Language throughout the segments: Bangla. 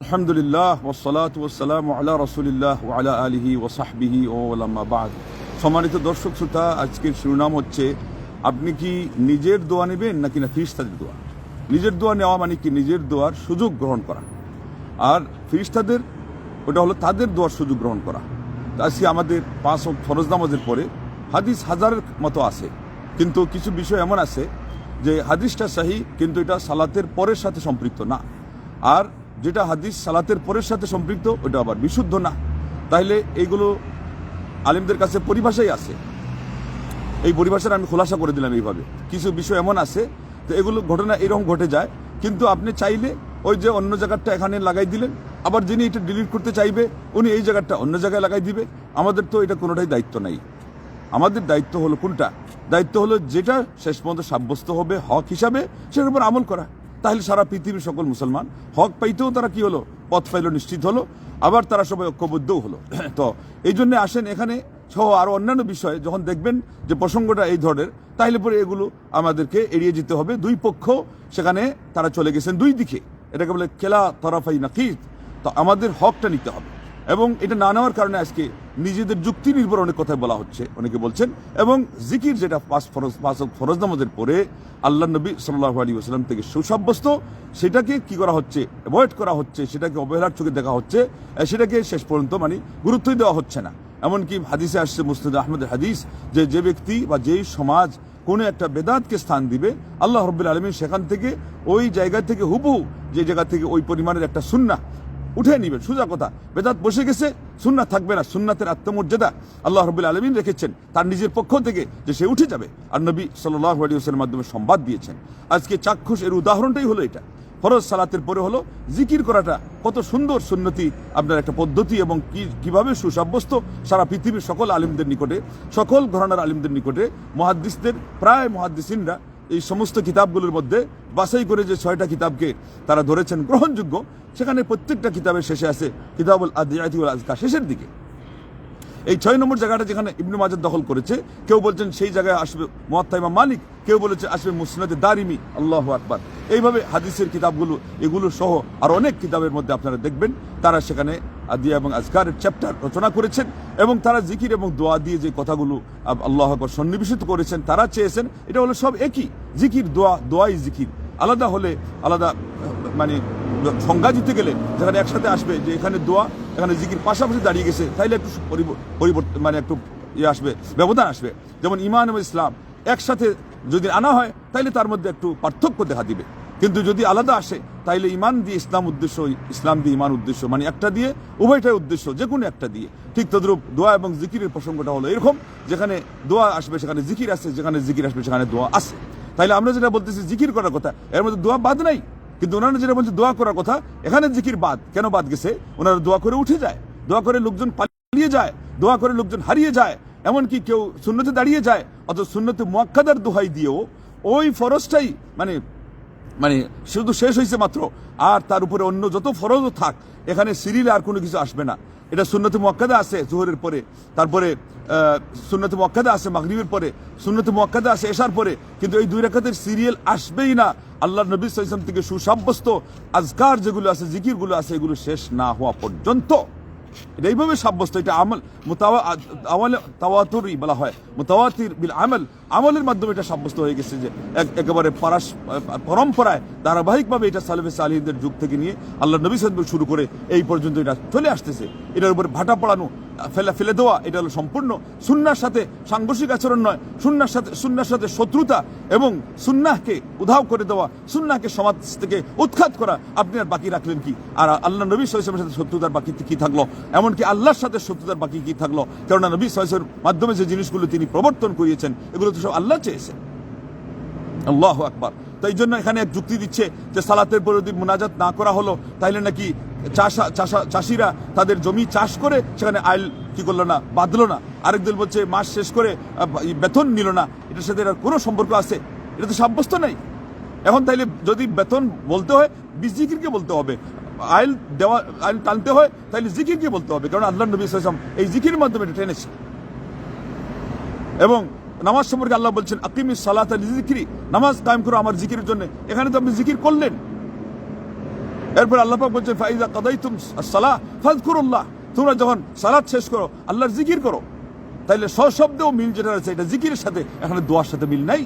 আলহামদুলিল্লাহ ওয়াসসালাতু ওয়াসসালামু আলা রাসূলিল্লাহ ওয়া আলা আলিহি ওয়া সাহবিহি ওয়া আম্মা বা'দ। সম্মানিত দর্শক শ্রোতা, আজকের শিরোনাম হচ্ছে আপনি কি নিজের দোয়া নেবেন নাকি না ফেরেশতাদের দোয়া। নিজের দোয়া নেওয়া মানে কি নিজের দোয়ার সুযোগ গ্রহণ করা, আর ফেরেশতাদের ওটা হলো তাদের দোয়ার সুযোগ গ্রহণ করা। আজকে আমাদের 5 ওয়াক্ত ফরজ নামাজের পরে হাদিস হাজারের মতো আছে, কিন্তু কিছু বিষয় এমন আছে যে হাদিসটা সহি কিন্তু এটা সালাতের পরের সাথে সম্পৃক্ত না, আর যেটা হাদিস সালাতের পরের সাথে সম্পৃক্ত ওটা আবার বিশুদ্ধ না। তাইলে এইগুলো আলেমদের কাছে পরিভাষাই আছে, এই পরিভাষাটা আমি খোলাসা করে দিলাম। এইভাবে কিছু বিষয় এমন আছে তো এগুলো ঘটনা এরকম ঘটে যায়, কিন্তু আপনি চাইলে ওই যে অন্য জায়গাটা এখানে লাগাই দিলেন, আবার যিনি এটা ডিলিট করতে চাইবে উনি এই জায়গাটা অন্য জায়গায় লাগাই দিবে। আমাদের তো এটা কোনোটাই দায়িত্ব নাই। আমাদের দায়িত্ব হলো কোনটা? দায়িত্ব হলো যেটা শেষ পর্যন্ত সাব্যস্ত হবে হক হিসাবে সেটার উপর আমল করা। তাহলে সারা পৃথিবীর সকল মুসলমান হক পাইতেও তারা কি হলো, পথ পাইল, নিশ্চিত হলো, আবার তারা সবাই ঐক্যবদ্ধও হলো। তো এই জন্য আসেন এখানে সহ আরো অন্যান্য বিষয়ে যখন দেখবেন যে প্রসঙ্গটা এই ধরনের, তাহলে পরে এগুলো আমাদেরকে এড়িয়ে যেতে হবে। দুই পক্ষ সেখানে তারা চলে গেছেন দুই দিকে, এটাকে বলে খেলা তরাফাই নাকিদ। তো আমাদের হকটা নিতে হবে, এবং এটা না নেওয়ার কারণে আজকে নিজেদের যুক্তি নির্ভর অনেক কথাই বলা হচ্ছে, অনেকে বলছেন। এবং জিকির যেটা পাঁচ ফরজ নামাজের পরে আল্লাহ নবী সাল্লাল্লাহু আলাইহি ওয়াসাল্লাম থেকে সুসাব্যস্ত, সেটাকে কি করা হচ্ছে, অ্যাভয়েড করা হচ্ছে, সেটাকে অবহেলার চোখে দেখা হচ্ছে, সেটাকে শেষ পর্যন্ত মানে গুরুত্বই দেওয়া হচ্ছে না। এমনকি হাদিসে আসছে, মুসনাদ আহমদের হাদিস, যে ব্যক্তি বা যেই সমাজ কোনো একটা বেদাতকে স্থান দিবে, আল্লাহ রাব্বুল আলামিন সেখান থেকে ওই জায়গা থেকে হুবহু যে জায়গা থেকে ওই পরিমাণের একটা সুন্নাহ উঠে নিবেন। সোজা কথা, বেদাত বসে গেছে, সুন্নাত থাকবে না। সুন্নাতের আত্মমর্যাদা আল্লাহ রাব্বুল আলামিন রেখেছেন তার নিজের পক্ষ থেকে, যে সে উঠে যাবে, আর নবী সাল্লাল্লাহু আলাইহি ওয়াসাল্লামের মাধ্যমে সংবাদ দিয়েছেন। আজকে চাক্ষুষ এর উদাহরণটাই হলো এটা। ফরজ সালাতের পরে হলো জিকির করাটা কত সুন্দর সুন্নতি আপনার একটা পদ্ধতি, এবং কিভাবে সুসাব্যস্ত সারা পৃথিবীর সকল আলিমদের নিকটে, সকল ঘরানার আলিমদের নিকটে, মুহাদ্দিসদের প্রায় মুহাদ্দিসিনরা এই সমস্ত কিতাবগুলোর মধ্যে বাছাই করে যে 6টা কিতাবকে তারা ধরেছেন গ্রহণযোগ্য, সেখানে প্রত্যেকটা কিতাবের শেষে আছে কিতাবুল আদিয়াতি ওয়াল আযকার, শেষের দিকে এই 6 নম্বর জায়গাটা যেখানে ইবনে মাজাহ দখল করেছে। কেউ বলছেন সেই জায়গায় আসবে মুয়াত্তা ইমাম মালিক, কেউ বলেছে আসবে মুসনাদে দারিমি। আল্লাহু আকবার। এইভাবে হাদিসের কিতাবগুলো এগুলো সহ আর অনেক কিতাবের মধ্যে আপনারা দেখবেন তারা সেখানে আদিয়া এবং আজকারের চ্যাপ্টার রচনা করেছেন, এবং তারা জিকির এবং দোয়া দিয়ে যে কথাগুলো আল্লাহু আকবার সন্নিবেশিত করেছেন, তারা চেয়েছেন এটা হলো সব একই। জিকির দোয়াই জিকির, আলাদা হলে আলাদা মানে সংজ্ঞা দিতে গেলে যেখানে একসাথে আসবে যে এখানে দোয়া এখানে জিকির পাশাপাশি দাঁড়িয়ে গেছে, তাইলে একটু পরিবর্তন মানে একটু আসবে, ব্যবধান আসবে। যেমন ঈমান এবং ইসলাম একসাথে যদি আনা হয় তাইলে তার মধ্যে একটু পার্থক্য দেখা দিবে, কিন্তু যদি আলাদা আসে তাইলে ঈমান দিয়ে ইসলাম উদ্দেশ্য, ইসলাম দিয়ে ঈমান উদ্দেশ্য, মানে একটা দিয়ে উভয়টাই উদ্দেশ্য, যে কোনো একটা দিয়ে। ঠিক তদ্রূপ দোয়া এবং জিকিরের প্রসঙ্গটা হলো এরকম, যেখানে দোয়া আসবে সেখানে জিকির আছে, যেখানে জিকির আসবে সেখানে দোয়া আছে। তাইলে আমরা যেটা বলতেছি জিকির করার কথা, এর মধ্যে দোয়া বাদ নাই, কিন্তু ওনারা যেটা বলছে দোয়া করার কথা, এখানে জিকির বাদ। কেন বাদ গেছে? ওনারা দোয়া করে উঠে যায়, দোয়া করে লোকজন পালিয়ে যায়, দোয়া করে লোকজন হারিয়ে যায়, এমনকি কেউ সুন্নতে দাঁড়িয়ে যায়, অথচ সুন্নতে মুআক্কাদার দোহাই দিয়েও ওই ফরজটাই মানে মানে শুধু শেষ হয়েছে মাত্র, আর তার উপরে অন্য যত ফরজও থাক এখানে সিরিয়ালে আর কোনো কিছু আসবে না। এটা সুন্নতে মুআক্কাদা আছে জোহরের পরে, তারপরে সুন্নতে মুআক্কাদা আছে মাগরিবের পরে, সুন্নতে মুআক্কাদা আছে এশার পরে, কিন্তু এই 2 রাকাতের সিরিয়াল আসবেই না আল্লাহর নবী সাল্লাল্লাহু আলাইহি ওয়াসাল্লাম থেকে সুসাব্যস্ত আজকার যেগুলো আছে, জিকিরগুলো আছে, এগুলো শেষ না হওয়া পর্যন্ত। এটা এইভাবে সাব্যস্ত, এটা আমল তাওয়াতুরি বলা হয়, মুতাওয়াতির বিল আমল, আমলের মাধ্যমে এটা সাব্যস্ত হয়ে গেছে যে একেবারে পরম্পরায় ধারাবাহিকভাবে এটা সালেফে সালিহদের যুগ থেকে নিয়ে আল্লাহ নবী সাল্লাল্লাহু আলাইহি ওয়াসাল্লাম শুরু করে এই পর্যন্ত এটা চলে আসতেছে। এটার উপরে ভাটা পড়ানো, ফেলে দেওয়া, এটা হলো সম্পূর্ণ সুন্নাহর সাথে সাংঘর্ষিক আচরণ নয়, সুন্নাহর সাথে শত্রুতা, এবং সুন্নাহকে উধাও করে দেওয়া, সুন্নাহকে সমাজ থেকে উৎখাত করা। আপনি আর বাকি রাখলেন কি? আর আল্লাহ নবী সাল্লাল্লাহু আলাইহি ওয়াসাল্লামের সাথে শত্রুতার বাকি কি থাকলো? এমনকি আল্লাহর সাথে শত্রুতার বাকি কি থাকলো? কেননা নবী সাল্লাল্লাহু আলাইহি ওয়াসাল্লামের মাধ্যমে যে জিনিসগুলো তিনি প্রবর্তন করিয়েছেন এগুলো তো সব আল্লাহ চেয়েছেন। আল্লাহু আকবার। তো এই জন্য এখানে এক যুক্তি দিচ্ছে যে সালাতের পরে যদি মুনাজাত না করা হলো তাইলে নাকি চাষিরা তাদের জমি চাষ করে সেখানে আইল কি করলো না, বাঁধলো না। আরেক দল বলছে মাস শেষ করে বেতন নিল না, এটার সাথে এর কোনো সম্পর্ক আছে? এটা তো সাব্যস্ত নাই। এখন তাইলে যদি বেতন বলতে হয় জিকিরকে বলতে হবে, আইল টানতে হয় তাইলে জিকিরকে বলতে হবে, কারণ আল্লাহ নবী সাল্লাল্লাহু আলাইহি ওয়াসাল্লাম এই জিকির মাধ্যমে এটা টেনেছে। এবং নামাজ সম্পর্কে আল্লাহ বলছেন আকিমিস সালাতা লিযিকরি, নামাজ কায়েম করো আমার জিকিরের জন্য। এখানে তো আপনি জিকির করলেন, এরপর আল্লাহ পাক বলছেন ফাইজা কাদাইতুম as-সালাহ ফাযকুরুল্লাহ, তোমরা যখন সালাত শেষ করো আল্লাহর জিকির করো। তাইলে সশব্দেও মিল যেটা আছে এটা জিকিরের সাথে, এখানে দোয়ার সাথে মিল নাই।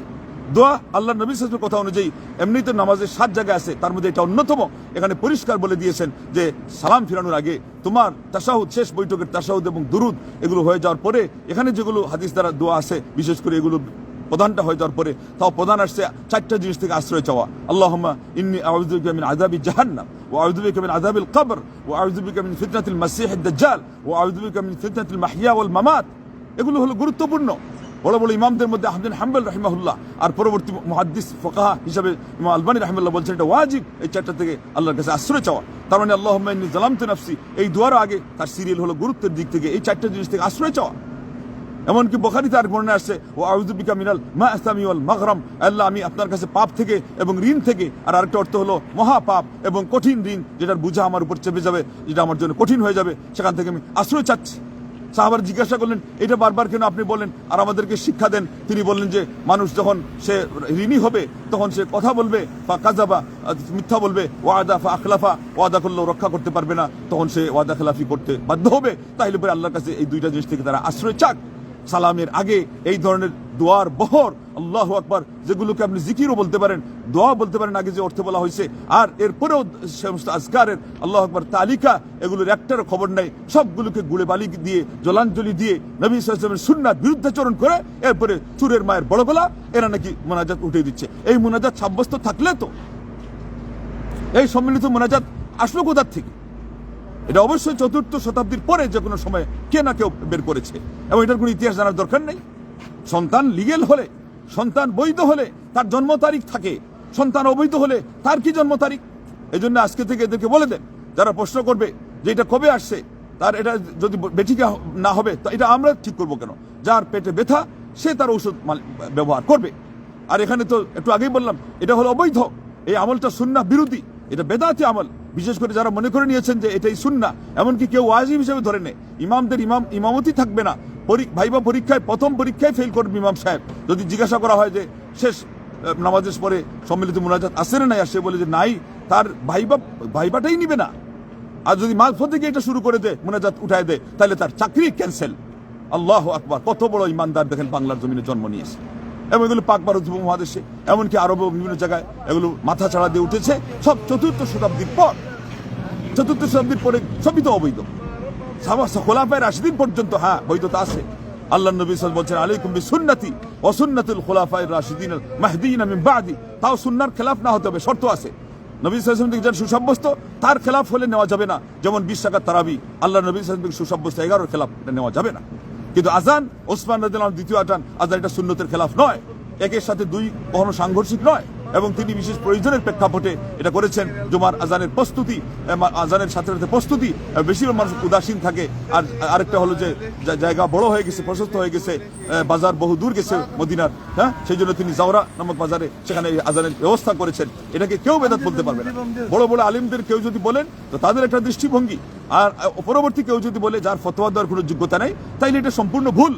দোয়া আল্লাহ নবী সাল্লাল্লাহু আলাইহি ওয়াসাল্লামের কথা অনুযায়ী এমনিতে নামাজের 7 জায়গা আছে, তার মধ্যে এটা অন্যতম। এখানে পরিষ্কার বলে দিয়েছেন যে সালাম ফিরানোর আগে তোমার তাশাহুদ, শেষ বৈঠকের তাশাহুদ এবং দুরুদ এগুলো হয়ে যাওয়ার পরে এখানে যেগুলো হাদিস দ্বারা দোয়া আছে, বিশেষ করে এগুলো প্রধানটা হয়ে যাওয়ার পরে তাও প্রধান আসছে 4টা জিনিস থেকে আশ্রয় চাওয়া। আল্লাহুম্মা ইন্নী আউযু বিকা মিন আযাবি জাহান্নাম ওয়া আউযু বিকা মিন আযাবিল কবর ওয়া আউযু বিকা মিন ফিতনাতিল মাসীহিদ দাজ্জাল ওয়া আউযু বিকা মিন ফিতনাতিল মাহইয়া ওয়াল মামাত। এগুলো হলো গুরুত্বপূর্ণ। বড় বড় ইমামদের মধ্যে আহমদ বিন হাম্বল রাহিমাহুল্লাহ আর পরবর্তী মুহাদ্দিস ফুকাহা হিসেবে ইমাম আলবানী রাহিমাহুল্লাহ বলছেন এটা ওয়াজিব এই 4টা থেকে আল্লাহর কাছে আশ্রয় চাওয়া। তার মানে আল্লাহুম্মা ইন্নী যালামতু নাফসি এই দুয়ার আগে তার সিরিয়াল হলো গুরুত্বের দিক থেকে এই 4টা জিনিস থেকে আশ্রয় চাওয়া। এমনকি বুখারীতে আর বর্ণনা আসছে ওয়া আউযু বিকা মিনাল মাআসামি ওয়াল মাগরাম, আল্লাহ আমি আপনার কাছে পাপ থেকে এবং ঋণ থেকে, আর আরেকটা অর্থ হলো মহা পাপ এবং কঠিন ঋণ যেটার বোঝা আমার উপর চেপে যাবে, যেটা আমার জন্য কঠিন হয়ে যাবে, সেখান থেকে আমি আশ্রয় চাচ্ছি। সাহাবারা জিজ্ঞাসা করলেন এটা বারবার কেন আপনি বলেন আর আমাদেরকে শিক্ষা দেন? তিনি বললেন যে মানুষ যখন সে ঋণী হবে তখন সে কথা বলবে ফা কাযাবা, মিথ্যা বলবে, ওয়াদা ফা আখলাফা, ওয়াদা করলেও রক্ষা করতে পারবে না, তখন সে ওয়াদা খেলাফি করতে বাধ্য হবে। তাইলে পরে আল্লাহর কাছে এই 2টা জিনিস থেকে তারা আশ্রয় চাক। সালামের আগে এই ধরনের দোয়ার বহর, আল্লাহু আকবার, যেগুলোকে আপনি জিকিরও বলতে পারেন, দোয়া বলতে পারেন আগে যে অর্থে বলা হয়েছে, আর এরপরেও সমস্ত আজকারের আল্লাহু আকবার তালিকা, এগুলোর একটারও খবর নাই। সবগুলোকে গুলে বালি দিয়ে জলাঞ্জলি দিয়ে নবী সাল্লাল্লাহু আলাইহি ওয়াসাল্লামের সুন্নাত বিরুদ্ধাচরণ করে এরপরে চুরের মায়ের বড় গলা এরা নাকি মোনাজাত উঠিয়ে দিচ্ছে। এই মোনাজাত সাব্যস্ত থাকলে তো এই সম্মিলিত মোনাজাত আসলো কোথার থেকে? এটা অবশ্যই 4র্থ শতাব্দীর পরে যে কোনো সময় কে না কেউ বের করেছে, এবং এটার কোনো ইতিহাস জানার দরকার নেই। সন্তান লিগেল হলে, সন্তান বৈধ হলে তার জন্ম তারিখ থাকে, সন্তান অবৈধ হলে তার কি জন্ম তারিখ? এই জন্য আজকে থেকে এদেরকে বলে দেন, যারা প্রশ্ন করবে যে এটা কবে আসছে, তার এটা যদি বেঠিকা না হবে তো এটা আমরা ঠিক করবো কেন? যার পেটে ব্যথা সে তার ঔষধ ব্যবহার করবে। আর এখানে তো একটু আগেই বললাম এটা হলো অবৈধ, এই আমলটা সুন্নাহ বিরোধী, এটা বেদাতি আমল। বিশেষ করে যারা মনে করে নিয়েছেন যে এটাই সুন্নাহ, এমনকি কেউ ওয়াজিব হিসেবে ধরে নেয়। ইমামদের ইমামতি থাকবে না, ভাইবা পরীক্ষায় প্রথম পরীক্ষায় ফেল করবে ইমাম সাহেব। যদি জিজ্ঞাসা করা হয় যে শেষ নামাজের পরে সম্মিলিত মুনাজাত আসে না নাই, আর সে বলে যে নাই, তার ভাইবাটাই নিবে না। আর যদি মাঝপথ থেকে এটা শুরু করে দেয়, মুনাজাত উঠায় দেয়, তাহলে তার চাকরি ক্যান্সেল। আল্লাহু আকবার, কত বড় ইমানদার দেখেন বাংলার জমিনে জন্ম নিয়েছে। এবং এগুলো পাক ভারত উপমহাদেশে, এমনকি আরবে বিভিন্ন জায়গায় এগুলো মাথা ছাড়া দিয়ে উঠেছে সব 4র্থ শতাব্দীর পর। 4র্থ শতাব্দীর পরে সবই তো অবৈধ। খোলাফায়ে রাশিদিন পর্যন্ত হ্যাঁ বৈধতা আছে। আল্লাহ নবী সাল্লাল্লাহু আলাইহি ওয়াসাল্লাম বলছেন আলাইকুম বিসুন্নতি ওয়া সুন্নাতুল খুলাফায়ে রাশিদিন আল মাহদিয়িন মিন বাদি। তাও সুন্নাহর খেলাফ না হতে হবে, শর্ত আছে। নবী সাল্লাল্লাহু আলাইহি ওয়াসাল্লাম থেকে সুসাব্যস্ত তার খেলাফ হলে নেওয়া যাবে না। যেমন 20 রাকাত তারাবি, আল্লাহ নবী সাল্লাল্লাহু আলাইহি ওয়াসাল্লাম থেকে সুসাব্যস্ত 11 খেলাফ নেওয়া যাবে না। কিন্তু আজান, ওসমান রাদিয়াল্লাহু আনহু দ্বিতীয় আজান, এটা সুন্নতের খেলাফ নয়, একের সাথে 2 কখনো সাংঘর্ষিক নয়। এবং তিনি বিশেষ প্রয়োজনের প্রেক্ষাপটে এটা করেছেন। জুমার আজানের প্রস্তুতি, আজানের সাথে সাথে প্রস্তুতি, বেশিরভাগ মানুষ উদাসীন থাকে। আর আরেকটা হলো যে জায়গা বড় হয়ে গেছে, প্রশস্ত হয়ে গেছে, বাজার বহু দূর গেছে মদিনার, হ্যাঁ, সেই জন্য তিনি জাওরা নামক বাজারে সেখানে আজানের ব্যবস্থা করেছেন। এটাকে কেউ বেদাত বলতে পারবে না। বড় বড় আলিমদের কেউ যদি বলেন তো তাদের একটা দৃষ্টিভঙ্গি, আর পরবর্তী কেউ যদি বলে যার ফতোয়া দেওয়ার কোনো যোগ্যতা নেই, তাইলে এটা সম্পূর্ণ ভুল।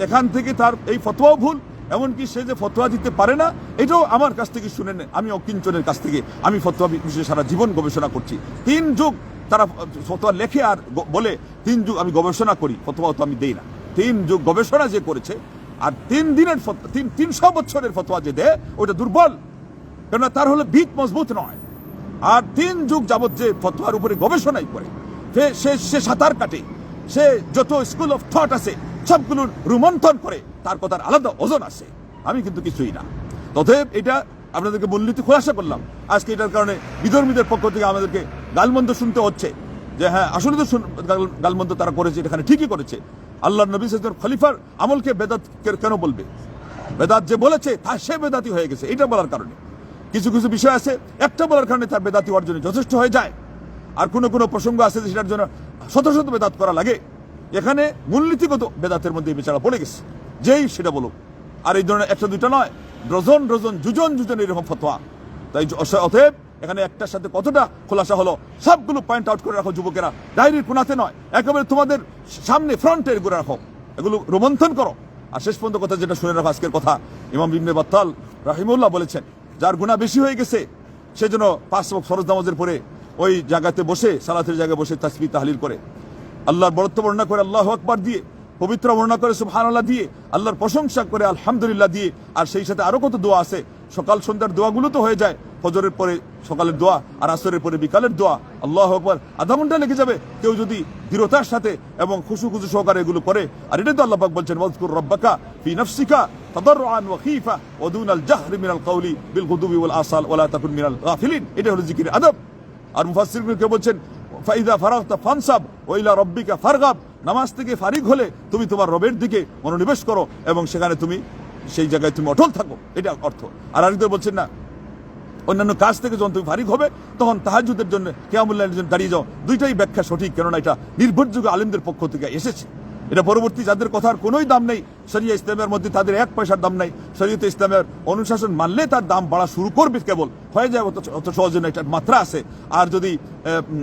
এখান থেকে তার এই ফতোয়াও ভুল, এমনকি সে যে ফতোয়া দিতে পারে না এটাও আমার কাছ থেকে শুনে নেন। আমি অকিঞ্চনের কাছ থেকে আমি ফতোয়া বিষয়ে সারা জীবন গবেষণা করছি। 3 যুগ তারা ফতোয়া লেখে আর বলে 3 যুগ আমি গবেষণা করি, ফতোয়া তো আমি দেই না। 3 যুগ গবেষণা যে করেছে আর 3 দিনের 300 বছরের ফতোয়া যে দেয় ওটা দুর্বল, কেননা তার হলো ভিত মজবুত নয়। আর 3 যুগ যাবত যে ফতোয়ার উপরে গবেষণাই করে সে সাঁতার কাটে, সে যত স্কুল অফ থট আছে সবগুলোর রোমন্থন করে, তার কথার আলাদা ওজন আছে। আমি কিন্তু কিছুই না। তথেব এটা আপনাদেরকে মূলনীতি খোলাসা করলাম আজকে। এটার কারণে বিধর্মীদের পক্ষ থেকে আমাদেরকে গালমন্দ শুনতে হচ্ছে যে হ্যাঁ আসলে তো গালমন্দ তারা করেছে, এখানে ঠিকই করেছে। আল্লাহ নবী সাল্লাল্লাহু আলাইহি ওয়াসাল্লাম খলিফার আমলকে বেদাত কেন বলবে? বেদাত যে বলেছে তা সে বেদাতি হয়ে গেছে, এটা বলার কারণে। কিছু কিছু বিষয় আছে একটা বলার কারণে তার বেদাতি হওয়ার জন্য যথেষ্ট হয়ে যায়। আর কোনো কোনো প্রসঙ্গ আছে যে সেটার জন্য শত শত বেদাত করা লাগে। এখানে মূলনীতিগত বেদাতের মধ্যে বেচারা পড়ে গেছে, যেই সেটা বলুক। আর এই ধরনের একটা দুইটা নয়, ডজন ডজন যুজন এরকম ফতোয়া। তাই অতএব এখানে একটার সাথে কতটা খোলাসা হলো, সবগুলো পয়েন্ট আউট করে রাখো যুবকেরা, ডায়েরির কোনাতে নয়, একেবারে তোমাদের সামনে ফ্রন্টে এগুলো রাখো, এগুলো রোমন্থন করো। আর শেষ পর্যন্ত কথা যেটা শুনে রাখো, আজকের কথা ইমাম ইবনে বাত্তাল রাহিমাহুল্লাহ বলেছেন, যার গুনাহ বেশি হয়ে গেছে সেজন্য 5 ওয়াক্ত ফরজ নামাজের পরে ওই জায়গাতে বসে, সালাতের জায়গায় বসে তাসবিহ তাহলিল করে, আল্লাহর বরত্ব বর্ণনা করে আল্লাহু আকবার দিয়ে, পবিত্র বর্ণনা করে সুবহানাল্লাহ দিয়ে, আল্লাহর প্রশংসা করে আলহামদুলিল্লাহ দিয়ে, আর সেই সাথে আরো কত দোয়া আছে। সকাল সন্ধ্যার দোয়াগুলো তো হয়ে যায়, ফজরের পরে সকালের দোয়া আর আসরের পরে বিকালের দোয়া, আল্লাহু আকবার, আধা ঘন্টা লেগে যাবে কেউ যদি দৃঢ়তার সাথে এবং খুশু সহকারে এগুলো করে। আর এটাই তো আল্লাহ পাক বলছেন, ওয়াজকুর রাব্বাকা ফি নাফসিকা তাদাররুআন ওয়া খীফা ওয়া দুনাল জাহরি মিনাল কওলি বিল গুদুবি ওয়াল আসাল ওয়া লা তাকুন মিনাল গাফিলিন। এটা হলো জিকিরের আদব। আর মুফাসসিরগণ কেউ বলছেন, ফাইদা ফারাগতা ফানসাব ওয়া ইলা রাব্বিকা ফারগাব, নামাজ থেকে ফারিগ হলে তুমি তোমার রবের দিকে মনোনিবেশ করো এবং সেখানে তুমি সেই জায়গায় তুমি অটল থাকো, এটা অর্থ। আর আরেকজন বলছেন না, অন্যান্য কাজ থেকে যখন তুমি ফারিগ হবে তখন তাহাজ্জুদের জন্য, কিয়ামুল লাইলের জন্য দাঁড়িয়ে যাও। দুইটাই ব্যাখ্যা সঠিক, কেননা এটা নির্ভরযোগ্য আলেমদের পক্ষ থেকে এসেছে। এটা পরবর্তী যাদের কথার কোনোই দাম নেই, শরিয়া ইসলামের মধ্যে তাদের 1 পয়সার দাম নাই, শরিয়তে ইসলামের অনুশাসন মানলে তার দাম বাড়া শুরু করবে, কেবল হয়ে যায় অত সহজে না, একটা মাত্রা আছে। আর যদি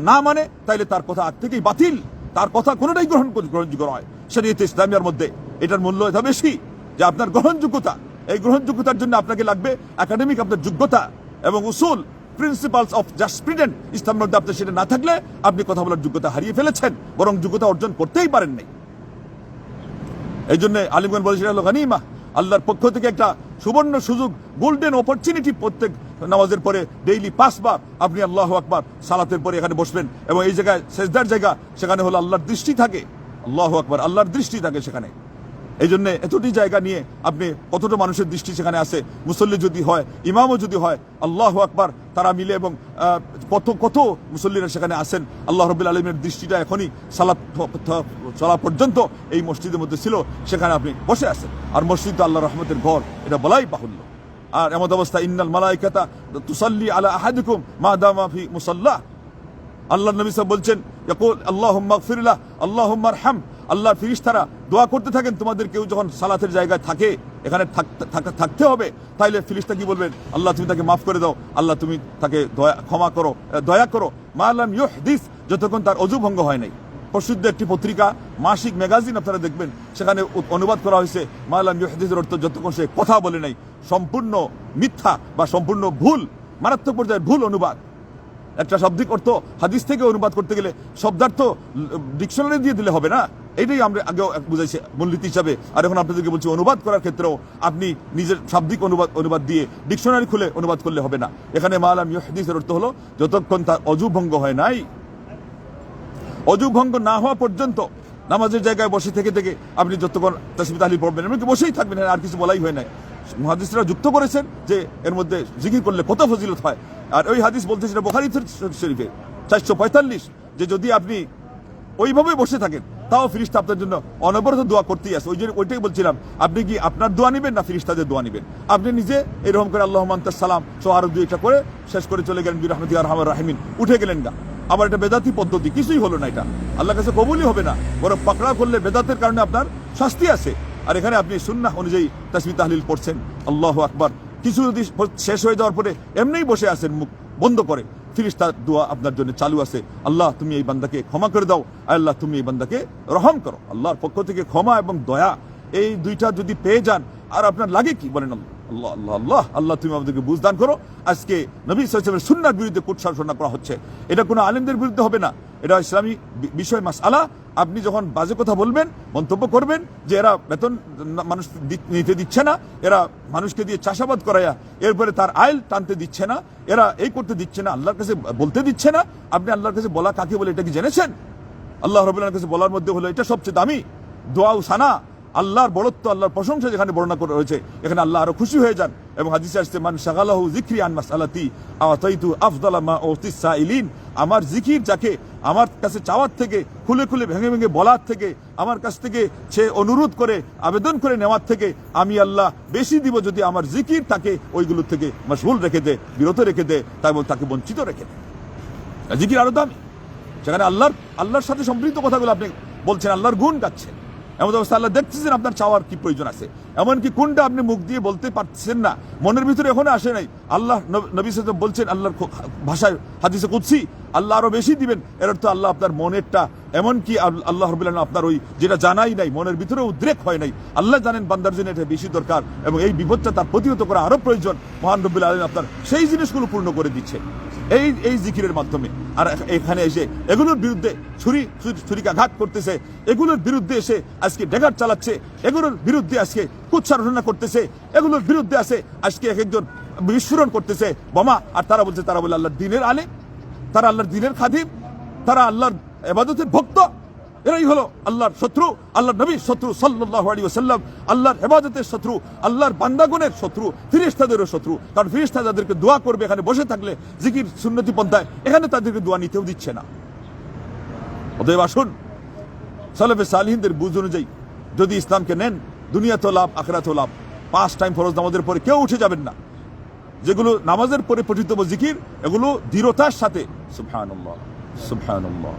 না মানে তাইলে তার কথা আগ থেকেই বাতিল, তার কথা কোনোটাই গ্রহণযোগ্য নয় শরিয়তে ইসলামের মধ্যে। এটার মূল্য এটা বেশি যে আপনার গ্রহণযোগ্যতা, এই গ্রহণযোগ্যতার জন্য আপনাকে লাগবে একাডেমিক আপনার যোগ্যতা এবং উসুল, প্রিন্সিপালস অফ জাসপ্রিডেন্ট ইসলামের মধ্যে আপনার সেটা না থাকলে আপনি কথা বলার যোগ্যতা হারিয়ে ফেলেছেন, বরং যোগ্যতা অর্জন করতেই পারেন নাই। এই জন্য আলিমগণ বলে সেটা হলো গনিমা, আল্লাহর পক্ষ থেকে একটা সুবর্ণ সুযোগ, গোল্ডেন অপরচুনিটি। প্রত্যেক নামাজের পরে ডেইলি 5 বার আপনি আল্লাহু আকবার সালাতের পরে এখানে বসবেন এবং এই জায়গায় সেজদার জায়গা, সেখানে হলো আল্লাহর দৃষ্টি থাকে, আল্লাহু আকবার, আল্লাহর দৃষ্টি থাকে সেখানে। এই জন্য এতটি জায়গা নিয়ে আপনি কতটা মানুষের দৃষ্টি সেখানে আছে, মুসল্লি যদি হয়, ইমামও যদি হয়, আল্লাহু আকবার, তারা মিলে এবং কত মুসল্লিরা সেখানে আসেন। আল্লাহ রাব্বুল আলামিনের দৃষ্টিটা এখনই সালাত চলা পর্যন্ত এই মসজিদের মধ্যে ছিল, সেখানে আপনি বসে আছেন। আর মসজিদ তো আল্লাহর রহমতের ঘর, এটা বলাই বাহুল্য। আর এমন অবস্থা, ইন্নাল মালাইকাতা তুসাল্লি আলা আহাদিকুম মা দামা ফি মুসাল্লাহ, আল্লাহর নবী সাহেব বলছেন, ইয়াকুল আল্লাহুম্মা গফির লাহ আল্লাহুম্মা আরহাম, আল্লাহর ফেরেশতারা দোয়া করতে থাকেন তোমাদের কেউ যখন সালাতের জায়গায় থাকে, এখানে থাকতে হবে, তাইলে ফেরেশতা কি বলবেন, আল্লাহ তুমি তাকে মাফ করে দাও, আল্লাহ তুমি তাকে ক্ষমা করো, দয়া করো, মা লাম ইউহদিস, যতক্ষণ তার অযু ভঙ্গ হয় নাই। প্রসিদ্ধ একটি পত্রিকা, মাসিক ম্যাগাজিন আপনারা দেখবেন, সেখানে অনুবাদ করা হয়েছে মা লাম ইউহদিসের অর্থ যতক্ষণ সে কথা বলে নাই। সম্পূর্ণ মিথ্যা বা সম্পূর্ণ ভুল, মারাত্মক পর্যায়ে ভুল অনুবাদ। একটা শাব্দিক অর্থ হাদিস থেকে অনুবাদ করতে গেলে শব্দার্থ ডিকশনারি দিয়ে দিলে হবে না, এটাই আমরা আগেও বুঝাইছি মূলনীতি হিসাবে। আর এখন আপনাদেরকে বলছি, অনুবাদ করার ক্ষেত্রেও আপনি নিজের শাব্দিক অনুবাদ দিয়ে ডিকশনারি খুলে অনুবাদ করলে হবে না। এখানে মালাম ইউহদিসের অর্থ হলো যতক্ষণ তার অযু ভঙ্গ হয় নাই, অযু ভঙ্গ না হওয়া পর্যন্ত নামাজের জায়গায় বসে থেকে আপনি যতক্ষণ তাসবিহ তাহলিল পড়বেন, এমনকি বসেই থাকবেন, আর কিছু বলাই হয় নাই। মুহাদ্দিসরা যুক্ত করেছেন যে এর মধ্যে জিকির করলে কত ফজিলত হয়। আর ওই হাদিস বলতে সেটা বুখারী শরীফে 445, যে যদি আপনি ওইভাবে বসে থাকেন তাও ফেরেশতা আপনার জন্য অনবরত দোয়া করতেই আছে। ওইটাই বলছিলাম, আপনি কি আপনার দোয়া নেবেন না ফেরেশতাদের দোয়া নেবেন? আপনি নিজে এরকম করে আল্লাহুম্মা আনতাস সালাম আরো 2-1টা করে শেষ করে চলে গেলেন, বিরহমাতিকা আরহামার রাহিমিন, উঠে গেলেন গা। আবার এটা বেদাতি পদ্ধতি, কিছুই হলো না, এটা আল্লাহর কাছে কবুলই হবে না, বরং পাকড়া করলে বেদাতের কারণে আপনার শাস্তি আছে। আর এখানে আপনি সুন্নাহ অনুযায়ী তাসবিহ তাহলিল পড়ছেন, আল্লাহু আকবার। কিছু যদি শেষ হয়ে যাওয়ার পরে এমনিই বসে আছেন মুখ বন্ধ করে, ফেরেশতার দোয়া আপনার জন্য চালু আছে, আল্লাহ তুমি এই বান্দাকে ক্ষমা করে দাও, আল্লাহ তুমি এই বান্দাকে রহম করো। আল্লাহর পক্ষ থেকে ক্ষমা এবং দয়া, এই দুইটা যদি পেয়ে যান, আর আপনার লাগে কি বলেন? আল্লাহ আল্লাহ আল্লাহ আল্লাহ তুমি আমাদেরকে বুঝদান করো। আজকে নবী সাল্লাল্লাহু আলাইহি ওয়াসাল্লামের সুন্নাহর বিরুদ্ধে কুৎসারণা করা হচ্ছে, এটা কোনো আলেমদের বিরুদ্ধে হবে না, এটা ইসলামী বিষয় মাসআলা। আপনি যখন বাজে কথা বলবেন, মন্তব্য করবেন যে এরা বেতন মানুষ নিতে দিচ্ছে না, এরা মানুষকে দিয়ে চাষাবাদ করায়া এরপরে তার আইল টানতে দিচ্ছে না, এরা এই করতে দিচ্ছে না, আল্লাহর কাছে বলতে দিচ্ছে না, আপনি আল্লাহর কাছে বলা কাকে বলে এটা কি জেনেছেন? আল্লাহ রাব্বুল আলামিনের কাছে বলার মধ্যে হলো এটা সবচেয়ে দামি দোয়া ও সানা, আল্লাহর বড়ত্ব, আল্লাহর প্রশংসা যেখানে বর্ণনা করা হয়েছে, এখানে আল্লাহ আরো খুশি হয়ে যান। এবং হাদিসে আসছে, মান শাগালাহু যিকরি আন মাসআলাতি আতাইতু আফদালা মা উতিস সাইলিন, আমার জিকির যাকে আমার কাছে চাওয়ার থেকে, খুলে খুলে ভেঙে ভেঙে বলার থেকে, আমার কাছ থেকে সে অনুরোধ করে আবেদন করে নেওয়ার থেকে আমি আল্লাহ বেশি দিব যদি আমার জিকির তাকে ওইগুলোর থেকে মশগুল রেখে দে, বিরত রেখে দে, তাকে বঞ্চিত রেখে দে। জিকির আরো দামি, সেখানে আল্লাহর সাথে সম্পৃক্ত কথাগুলো আপনি বলছেন, আল্লাহর গুণ গাচ্ছেন। এমন অবস্থা আল্লাহ দেখতেছেন আপনার চাওয়ার কি প্রয়োজন আছে। এমনকি কোনটা আপনি মুখ দিয়ে বলতে পারছেন না, মনের ভিতরে এখনো আসে নাই। আল্লাহ নবী সাল্লাল্লাহু আলাইহি ওয়াসাল্লাম বলছেন আল্লাহর ভাষায় হাদিসে কুদসি, আল্লাহ আরো বেশি দিবেন। এর অর্থ আল্লাহ আপনার মনেরটা, এমনকি আল্লাহ রাব্বুল আলামিন আপনার ওই যেটা জানাই নাই, মনের ভিতরে উদ্রেক হয় নাই, আল্লাহ জানেন বান্দার জন্য এটা বেশি দরকার এবং এই বিপদটা তার প্রতিহত করা আরো প্রয়োজন। মহান রব্বুল আলামিন আপনার সেই জিনিসগুলো পূর্ণ করে দিচ্ছে এই জিকিরের মাধ্যমে। আর এখানে এসে এগুলোর বিরুদ্ধে ছুরিকাঘাত করতেছে, এগুলোর বিরুদ্ধে এসে আজকে ড্যাগার চালাচ্ছে, এগুলোর বিরুদ্ধে আজকে কুৎসারণা করতেছে, এগুলোর বিরুদ্ধে আসে আজকে এক একজন বিস্ফোরণ করতেছে বোমা। আর তারা বলে আল্লাহর দ্বীনের আলেম, তারা আল্লাহর দ্বীনের খাদিম, তারা আল্লাহর ইবাদতের ভক্ত। এরাই হলো আল্লাহর শত্রু, আল্লাহর নবীর শত্রু সাল্লাল্লাহু আলাইহি ওয়াসাল্লাম, আল্লাহর ইবাদতের শত্রু, আল্লাহর বান্দাগণের শত্রু, ফেরেশতাদেরও শত্রু। কারণ ফেরেশতা যাদেরকে দোয়া করবে এখানে বসে থাকলে জিকির সুন্নতি পন্থায়, এখানে তাদেরকে দোয়া নিতেও দিচ্ছে না। অতএব আসুন সালাফে সালিহিনদের বুঝ অনুযায়ী যদি ইসলামকে নেন, দুনিয়াতেও লাভ, আখিরাতেও লাভ। 5 টাইম ফরজ নামাজের পরে কেউ উঠে যাবেন না। যেগুলো নামাজের পরে পঠিত জিকির, এগুলো দৃঢ়তার সাথে সুবহানাল্লাহ সুবহানাল্লাহ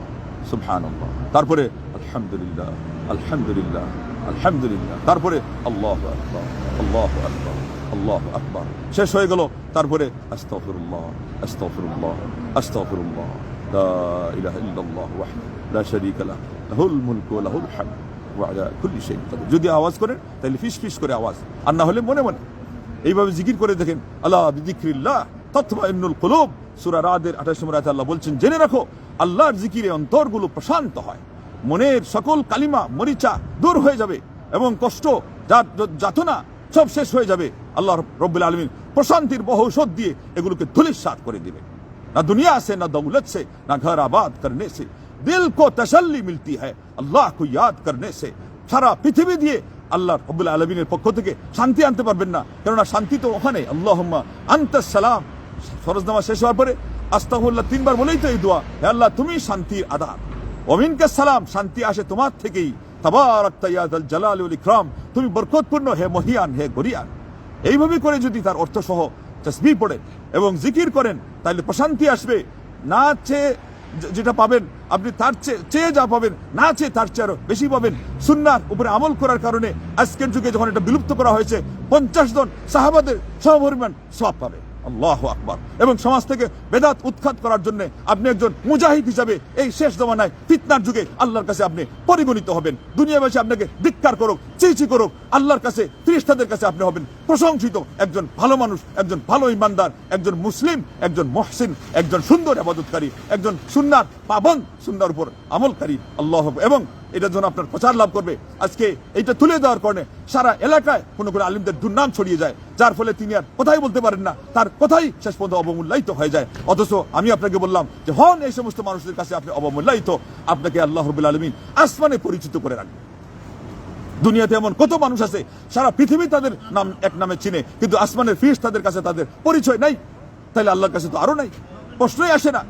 সুবহানাল্লাহ, তারপরে আলহামদুলিল্লাহ আলহামদুলিল্লাহ আলহামদুলিল্লাহ, তারপরে আল্লাহু আকবার আল্লাহু আকবার আল্লাহু আকবার, শেষ হয়ে গেল। তারপরে আস্তাগফিরুল্লাহ আস্তাগফিরুল্লাহ আস্তাগফিরুল্লাহ, লা ইলাহা ইল্লাল্লাহু ওয়াহদাহু লা শারীকা লাহু লাহুল মুলকু ওয়া লাহুল হামদ ওয়া আলা কুল্লি শাইইন কাদির। যদি আওয়াজ করেন তাহলে ফিস ফিস করে আওয়াজ, আর না হলে মনে মনে এইভাবে জিকির করে দেখেন। আলা বিযিকরিল্লাহ তাতমাইন্নুল কুলুব, সূরা রাদের 28 নম্বর আয়াতে আল্লাহ বলছেন, জেনে রাখো আল্লাহর জিকিরে অন্তরগুলো প্রশান্ত হয়, মনের সকল কালিমা মরিচা দূর হয়ে যাবে এবং কষ্ট যাতনা সব শেষ হয়ে যাবে। আল্লাহ রব্বুল আলামিন প্রশান্তির বহুঔষধ দিয়ে এগুলোকে ধূলিসাৎ করে দিবে। না দুনিয়া से ना दौलत से ना घर आबाद करने से दिल को तसल्ली मिलती है अल्लाह को याद करने से। সারা পৃথিবী দিয়ে আল্লাহ রব্বুল আলামিনের পক্ষ থেকে শান্তি আনতে পারবেন না, কেননা শান্তি তো ওখানে। আল্লাহুম্মা আনতাস সালাম, ফরজ নামাজ শেষ হওয়ার পরে আস্তাগফিরুল্লাহ 3 বার বলেই তো এই দোয়া, হে আল্লাহ তুমি শান্তির আধার, ওয়া মিনকাস সালাম, শান্তি আসে তোমার থেকেই, তাবারাকতা ইয়া যাল জালালি ওয়াল ইকরাম, তুমি বরকতপূর্ণ, হে মহিয়ান, হে গরিয়ান। এইভাবে করে যদি তার অর্থ সহ তাসবিহ পড়ে এবং জিকির করেন তাহলে প্রশান্তি আসবে। না চেয়ে যেটা পাবেন আপনি, তার চেয়ে যা পাবেন, না চেয়ে তার চেয়ে আরো বেশি পাবেন। সুন্নাহর উপরে আমল করার কারণে আজকের যুগে যখন এটা বিলুপ্ত করা হয়েছে, 50 জন সাহাবাদের সমপরিমাণ সওয়াব পাবে। আল্লাহু আকবার। এবং সমাজ থেকে বেদাত উৎখাত করার জন্য আপনি একজন মুজাহিদ হিসাবে এই শেষ জমানায় ফিতনার যুগে আল্লাহর কাছে আপনি পরিগণিত হবেন। দুনিয়াবাসী আপনাকে ধিক্কার করুক, চিচি করুক, আল্লাহর কাছে ফেরেশতাদের কাছে আপনি হবেন প্রশংসিত একজন ভালো মানুষ, একজন ভালো ইমানদার, একজন মুসলিম, একজন মুহসিন, একজন সুন্দর ইবাদতকারী, একজন সুন্নাত পাবন, সুন্নাহর উপর আমলকারী। আল্লাহু আকবার। এবং এটার জন্য আপনার প্রচার লাভ করবে। আজকে এইটা তুলে দেওয়ার কারণে সারা এলাকায় কোনো আলিমদের দুর্নাম ছড়িয়ে যায়, যার ফলে তিনি আর কথাই বলতে পারেন না, তার কথাই শেষ পর্যন্ত অবমূল্যায়িত হয়ে যায়। অথচ আমি আপনাকে বললাম যে হন এই সমস্ত মানুষদের কাছে আপনি অবমূল্যায়িত, আপনাকে আল্লাহ রাব্বুল আলামিন আসমানে পরিচিত করে রাখবেন। দুনিয়াতে এমন কত মানুষ আছে সারা পৃথিবী তাদের নাম এক নামে চিনে, কিন্তু আসমানের ফেরেশতাদের কাছে তাদের পরিচয় নাই, তাহলে আল্লাহর কাছে তো আরো নাই, প্রশ্নই আসে না।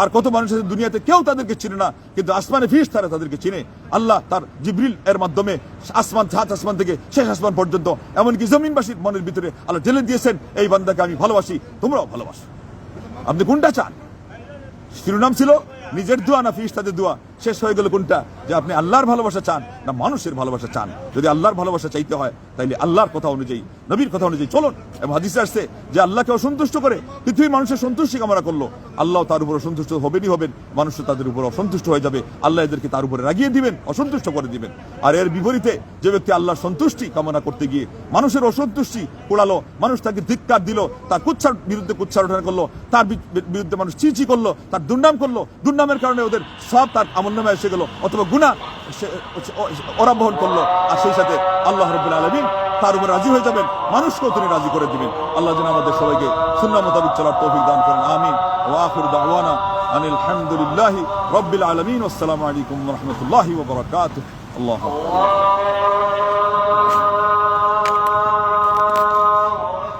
আর কত মানুষ আছে দুনিয়াতে কেউ তাদেরকে চিনে না, কিন্তু আসমানে ফেরেশতারা তাদেরকে চিনে। আল্লাহ তার জিবরিল এর মাধ্যমে আসমান, 7 আসমান থেকে শেষ আসমান পর্যন্ত, এমনকি জমিনবাসীর মনের ভিতরে আল্লাহ ঢেলে দিয়েছেন, এই বান্দাকে আমি ভালোবাসি, তোমরাও ভালোবাসো। আপনি কোনটা চান? শিরোনাম ছিল নিজের দোয়া না ফেরেশতাদের দোয়া, শেষ হয়ে গেল কোনটা? যে আপনি আল্লাহর ভালোবাসা চান না মানুষের ভালোবাসা চান। যদি আল্লাহর ভালোবাসা চাইতে হয় তাইলে আল্লাহর কথা অনুযায়ী, নবীর কথা অনুযায়ী চলুন। এবং হাদিসে আসছে যে আল্লাহকে অসন্তুষ্ট করে পৃথিবীর মানুষের সন্তুষ্টি কামনা করলো, আল্লাহ তার উপর অসন্তুষ্ট হবেনই হবেন, মানুষ তাদের উপর অসন্তুষ্ট হয়ে যাবে, আল্লাহ এদেরকে তার উপরে রাগিয়ে দিবেন, অসন্তুষ্ট করে দিবেন। আর এর বিপরীতে যে ব্যক্তি আল্লাহর সন্তুষ্টি কামনা করতে গিয়ে মানুষের অসন্তুষ্টি কুড়ালো, মানুষ তাকে ধিক্কার দিল, তার কুচ্ছার বিরুদ্ধে কুচ্ছারোঠন করলো, তার বিরুদ্ধে মানুষ চিচি করলো, তার দুর্নাম করলো, দুর্নামের কারণে ওদের সব তার আমলনামায় এসে গেল, অথবা গুনাহ ওরা বহন করলো, আর সেই সাথে আল্লাহ রাব্বুল আলামিন তার উপর রাজি হয়ে যাবেন, মানুষকেও তিনি রাজি করে দিবেন। আল্লাহ যেন আমাদের সবাইকে সুন্নাহ মোতাবেক চলার তৌফিক দান করেন। আমিন। ওয়া আখিরু দাওয়ানা আনিল হামদুলিল্লাহি রাব্বিল আলামিন। আসসালামু আলাইকুম ওয়া রাহমাতুল্লাহি ওয়া বারাকাতুহু। আল্লাহু আকবার।